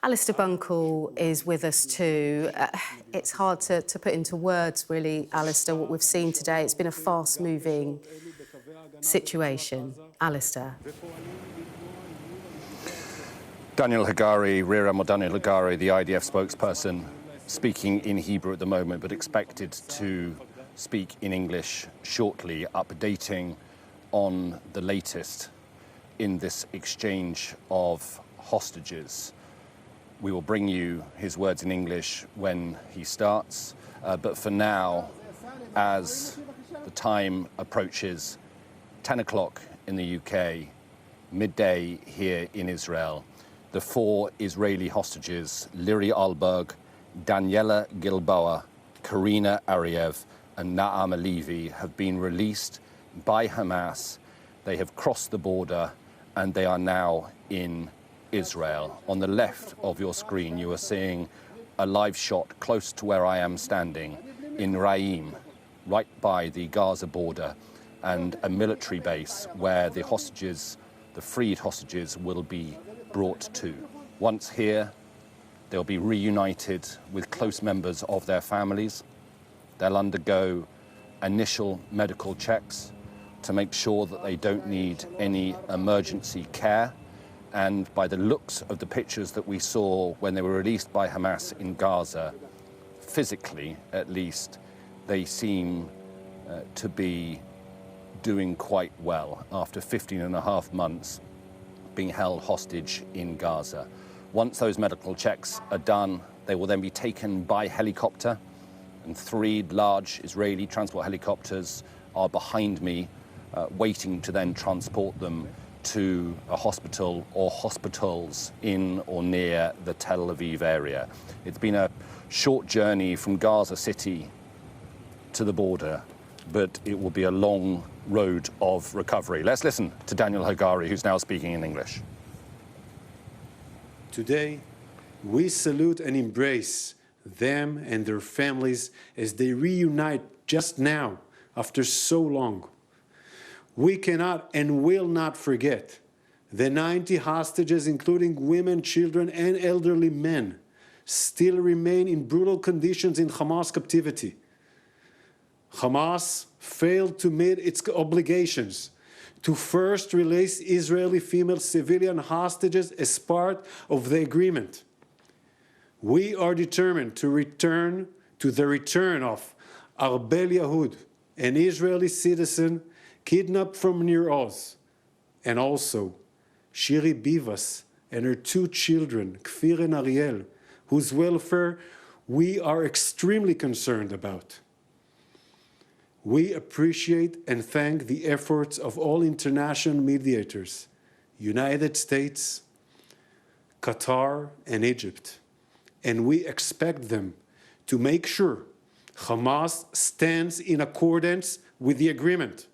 Alistair Bunkle is with us too. It's hard to put into words, really, Alistair, what we've seen today. It's been a fast-moving situation. Alistair. Daniel Hagari, Rear Admiral Daniel Hagari, the IDF spokesperson, speaking in Hebrew at the moment, but expected to speak in English shortly, updating on the latest in this exchange of hostages. We will bring you his words in English when he starts, but for now, as the time approaches 10 o'clock in the UK, midday here in Israel, the four Israeli hostages, Liri Albag, Daniella Gilboa, Karina Ariev, and Naama Levy, have been released by Hamas. They have crossed the border and they are now in Israel. On the left of your screen, you are seeing a live shot close to where I am standing in Raim, right by the Gaza border, and a military base where the hostages, the freed hostages, will be brought to. Once here, they'll be reunited with close members of their families. They'll undergo initial medical checks to make sure that they don't need any emergency care. And by the looks of the pictures that we saw when they were released by Hamas in Gaza, physically at least, they seem to be doing quite well after 15 and a half months being held hostage in Gaza. Once those medical checks are done, they will then be taken by helicopter, and three large Israeli transport helicopters are behind me, waiting to then transport them to a hospital or hospitals in or near the Tel Aviv area. It's been a short journey from Gaza City to the border, but it will be a long road of recovery. Let's listen to Daniel Hagari, who's now speaking in English. Today, we salute and embrace them and their families as they reunite just now after so long. We cannot and will not forget the 90 hostages, including women, children, and elderly men, still remain in brutal conditions in Hamas captivity. Hamas failed to meet its obligations to first release Israeli female civilian hostages as part of the agreement. We are determined to return to the return of Albag Yehud, an Israeli citizen kidnapped from Nir Oz, and also Shiri Bivas and her two children, Kfir and Ariel, whose welfare we are extremely concerned about. We appreciate and thank the efforts of all international mediators, United States, Qatar, and Egypt, and we expect them to make sure Hamas stands in accordance with the agreement.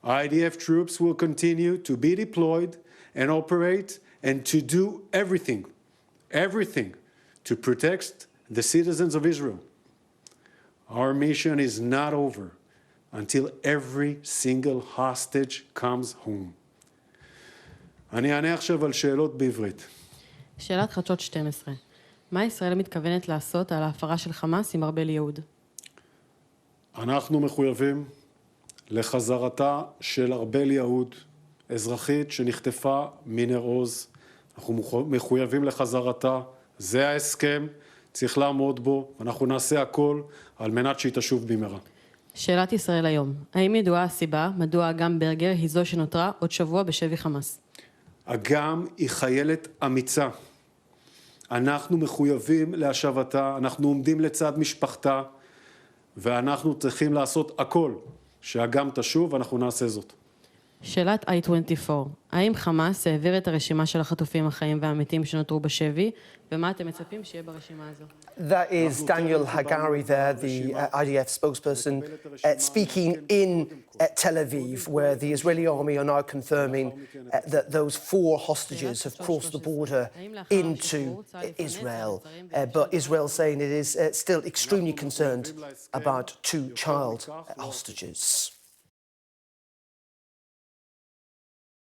IDF troops will continue to be deployed and operate and to do everything to protect the citizens of Israel. Our mission is not over until every single hostage comes home. אני אענה עכשיו על שאלות בעברית. שאלת חדשות 12. מה ישראל מתכוונת לעשות על ההפרה של חמאס עם ארבל יהוד? אנחנו מחויבים לחזרתה של ארבל יהוד, אזרחית שנחטפה מניר עוז. אנחנו מחויבים לחזרתה, זה ההסכם, צריך לעמוד בו, ואנחנו נעשה הכל על מנת שהיא תשוב במהרה. שאלת ישראל היום. האם ידועה הסיבה מדוע אגם ברגר היא זו שנותרה עוד שבוע בשבי חמאס? אגם היא חיילת אמיצה. אנחנו מחויבים להשבתה, אנחנו עומדים לצד משפחתה, ואנחנו צריכים לעשות הכל שאגם תשוב, ואנחנו נעשה זאת. שאלת I-24. האם חמאס העביר את הרשימה של החטופים החיים והמתים שנותרו בשבי, ומה אתם מצפים שיהיה ברשימה הזו? That is Daniel Hagari there, the IDF spokesperson, speaking in Tel Aviv, where the Israeli army are now confirming that those four hostages have crossed the border into Israel. But Israel saying it is still extremely concerned about two child hostages.